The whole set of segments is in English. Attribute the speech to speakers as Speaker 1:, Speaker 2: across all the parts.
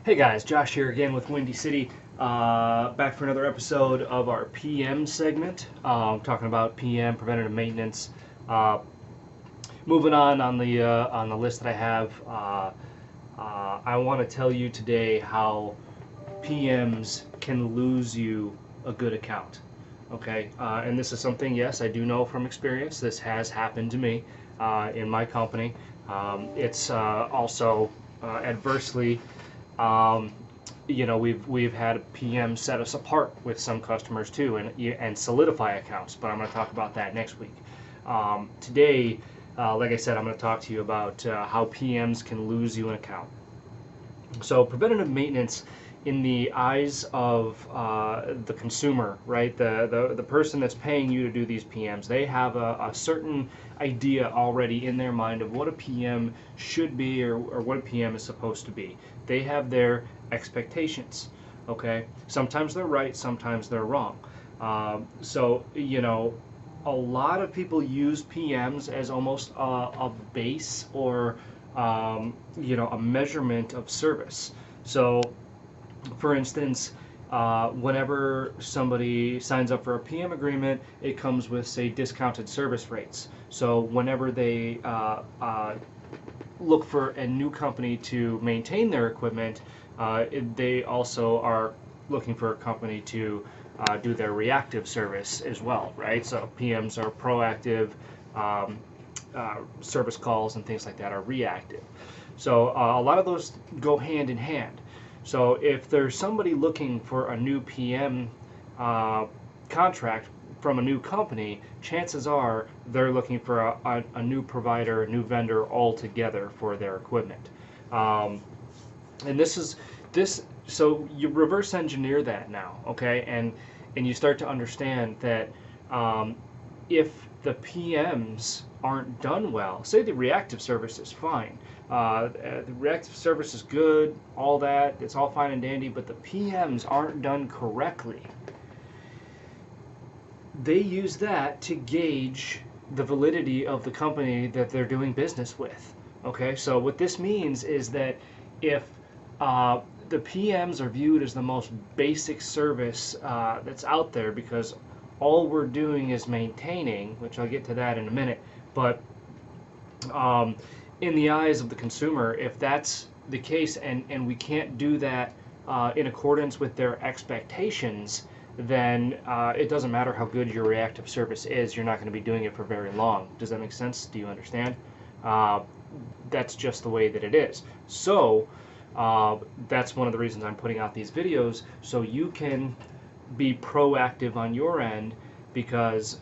Speaker 1: Hey guys, Josh here again with Windy City. Back for another episode of our PM segment. Talking about PM, preventative maintenance. Uh, Moving on the list that I have. I want to tell you today how PMs can lose you a good account. Okay, and this is something, yes, I do know from experience. This has happened to me in my company. It's also adversely, um, we've had PM set us apart with some customers too, and solidify accounts. But I'm going to talk about that next week. Today, like I said, I'm going to talk to you about how PMs can lose you an account. So preventative maintenance in the eyes of the consumer, right? The person that's paying you to do these PMs, they have a certain idea already in their mind of what a PM should be or what a PM is supposed to be. They have their expectations, okay? Sometimes they're right, sometimes they're wrong. A lot of people use PMs as almost a base or a measurement of service. So, for instance, whenever somebody signs up for a PM agreement, it comes with, say, discounted service rates. So whenever they look for a new company to maintain their equipment, they also are looking for a company to do their reactive service as well, right? So PMs are proactive, um, service calls and things like that are reactive. So a lot of those go hand in hand. So if there's somebody looking for a new PM contract from a new company, chances are they're looking for a new provider, a new vendor altogether for their equipment. Um, and so you reverse engineer that now, okay? And you start to understand that um, if the PMs aren't done well, say the reactive service is fine, the reactive service is good, all that, it's all fine and dandy, but the PMs aren't done correctly, they use that to gauge the validity of the company that they're doing business with. Okay, so what this means is that if the PMs are viewed as the most basic service that's out there, because all we're doing is maintaining, which I'll get to that in a minute, but in the eyes of the consumer, if that's the case and we can't do that in accordance with their expectations, then it doesn't matter how good your reactive service is, you're not going to be doing it for very long. Does that make sense? Do you understand? Uh, that's just the way that it is. So that's one of the reasons I'm putting out these videos, so you can be proactive on your end, because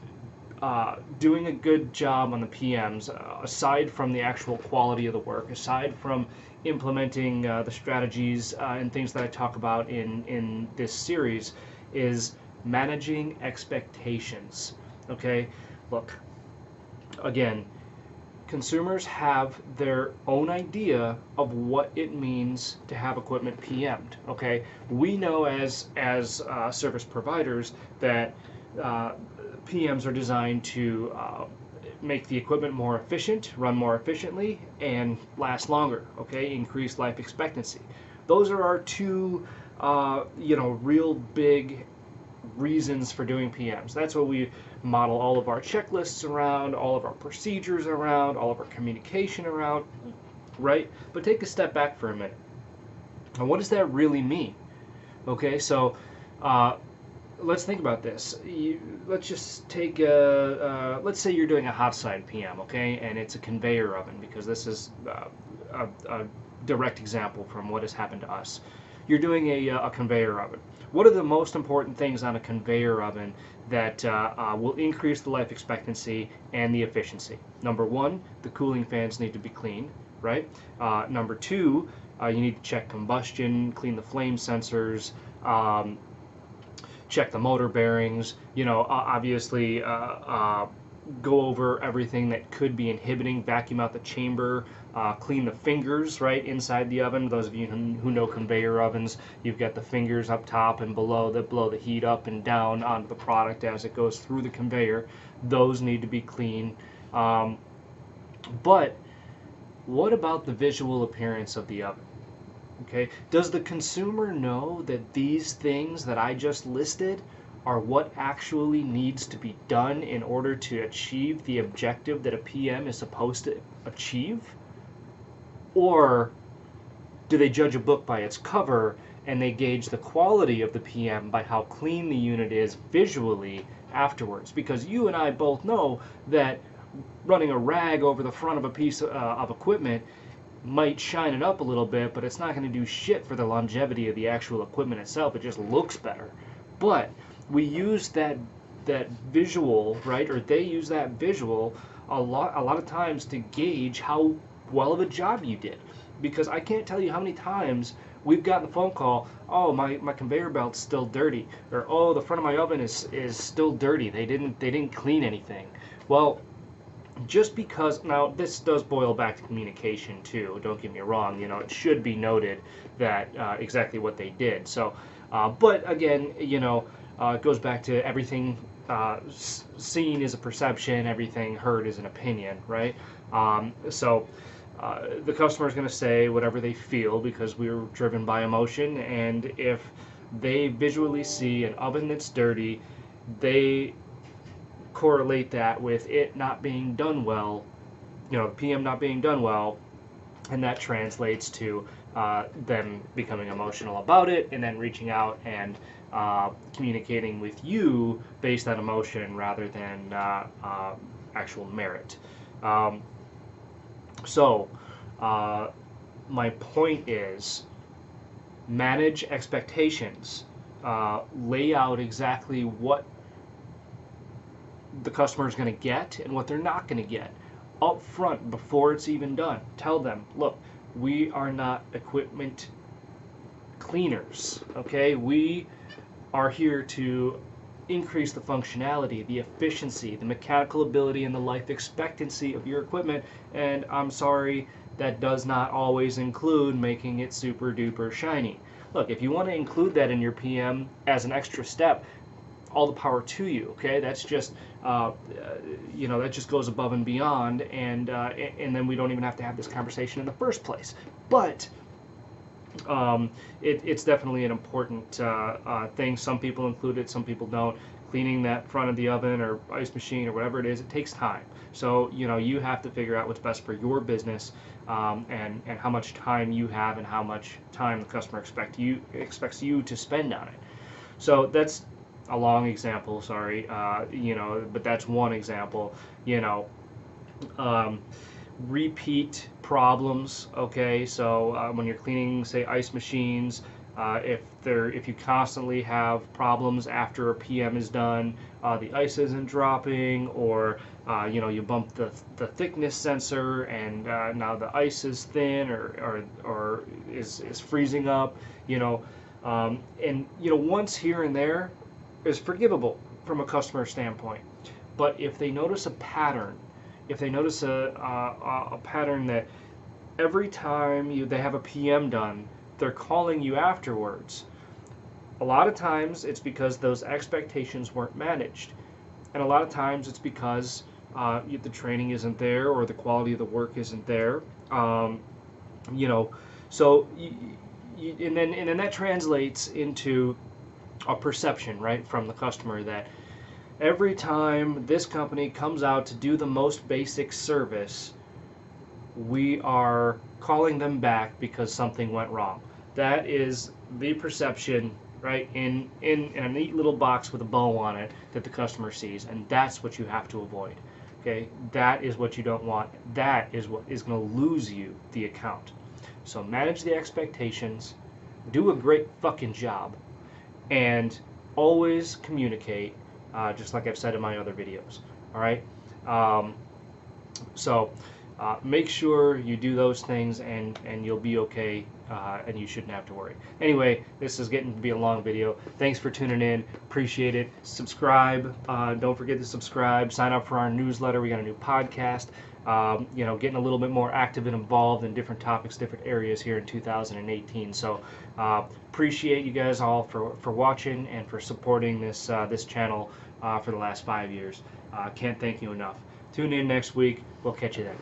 Speaker 1: doing a good job on the PMs, aside from the actual quality of the work, aside from implementing the strategies and things that I talk about in this series, is managing expectations. Okay, look, again, consumers have their own idea of what it means to have equipment PM'd. Okay, we know as service providers that PMs are designed to make the equipment more efficient, run more efficiently, and last longer. Okay, increase life expectancy. Those are our two, real big reasons for doing PMs. That's what we model all of our checklists around, all of our procedures around, all of our communication around, right? But take a step back for a minute. And what does that really mean? Okay, so let's think about this. Let's just take let's say you're doing a hot side PM, okay, and it's a conveyor oven, because this is a direct example from what has happened to us. You're doing a conveyor oven. What are the most important things on a conveyor oven that will increase the life expectancy and the efficiency? Number one, the cooling fans need to be clean, right? Number two, you need to check combustion, clean the flame sensors, check the motor bearings, obviously go over everything that could be inhibiting, vacuum out the chamber, clean the fingers right inside the oven. Those of you who know conveyor ovens, you've got the fingers up top and below that blow the heat up and down onto the product as it goes through the conveyor. Those need to be clean. But what about the visual appearance of the oven? Okay, does the consumer know that these things that I just listed are what actually needs to be done in order to achieve the objective that a PM is supposed to achieve? Or do they judge a book by its cover and they gauge the quality of the PM by how clean the unit is visually afterwards? Because you and I both know that running a rag over the front of a piece of equipment might shine it up a little bit, but it's not going to do shit for the longevity of the actual equipment itself. It just looks better. But we use that visual, right? Or they use that visual a lot of times to gauge how well of a job you did. Because I can't tell you how many times we've gotten the phone call, oh, my conveyor belt's still dirty, or oh, the front of my oven is still dirty. They didn't clean anything. Well, just because, now this does boil back to communication too, don't get me wrong, you know, it should be noted that exactly what they did. So, but again, you know, it goes back to everything seen is a perception, everything heard is an opinion, right? So the customer is going to say whatever they feel because we're driven by emotion, and if they visually see an oven that's dirty, they correlate that with it not being done well, you know, the PM not being done well, and that translates to them becoming emotional about it and then reaching out and communicating with you based on emotion rather than actual merit. So my point is, manage expectations, lay out exactly what the customer is going to get and what they're not going to get up front before it's even done. Tell them, look, we are not equipment cleaners, okay? We are here to increase the functionality, the efficiency, the mechanical ability, and the life expectancy of your equipment, and I'm sorry, that does not always include making it super duper shiny. Look, if you want to include that in your PM as an extra step, all the power to you. Okay, that's just you know, that just goes above and beyond, and then we don't even have to have this conversation in the first place. But it's definitely an important thing. Some people include it, some people don't. Cleaning that front of the oven or ice machine or whatever it is, it takes time. So you know, you have to figure out what's best for your business, and how much time you have and how much time the customer expects you to spend on it. So that's a long example, sorry, you know, but that's one example. You know, repeat problems, okay? So when you're cleaning, say, ice machines, if you constantly have problems after a PM is done, the ice isn't dropping, or you know, you bump the thickness sensor and now the ice is thin or is freezing up, you know, and you know, once here and there is forgivable from a customer standpoint. But if they notice a pattern, if they notice a pattern that every time they have a PM done, they're calling you afterwards, a lot of times it's because those expectations weren't managed. And a lot of times it's because the training isn't there or the quality of the work isn't there. You know, so and then that translates into a perception, right, from the customer that every time this company comes out to do the most basic service, we are calling them back because something went wrong. That is the perception, right, in a neat little box with a bow on it that the customer sees, and that's what you have to avoid. Okay, that is what you don't want. That is what is going to lose you the account. So manage the expectations, do a great fucking job, and always communicate, just like I've said in my other videos. All right, so make sure you do those things, and you'll be okay, and you shouldn't have to worry. Anyway, this is getting to be a long video. Thanks for tuning in. Appreciate it. Subscribe. Don't forget to subscribe. Sign up for our newsletter. We got a new podcast. You know, getting a little bit more active and involved in different topics, different areas here in 2018. So appreciate you guys all for watching and for supporting this this channel for the last 5 years. Can't thank you enough. Tune in next week. We'll catch you then.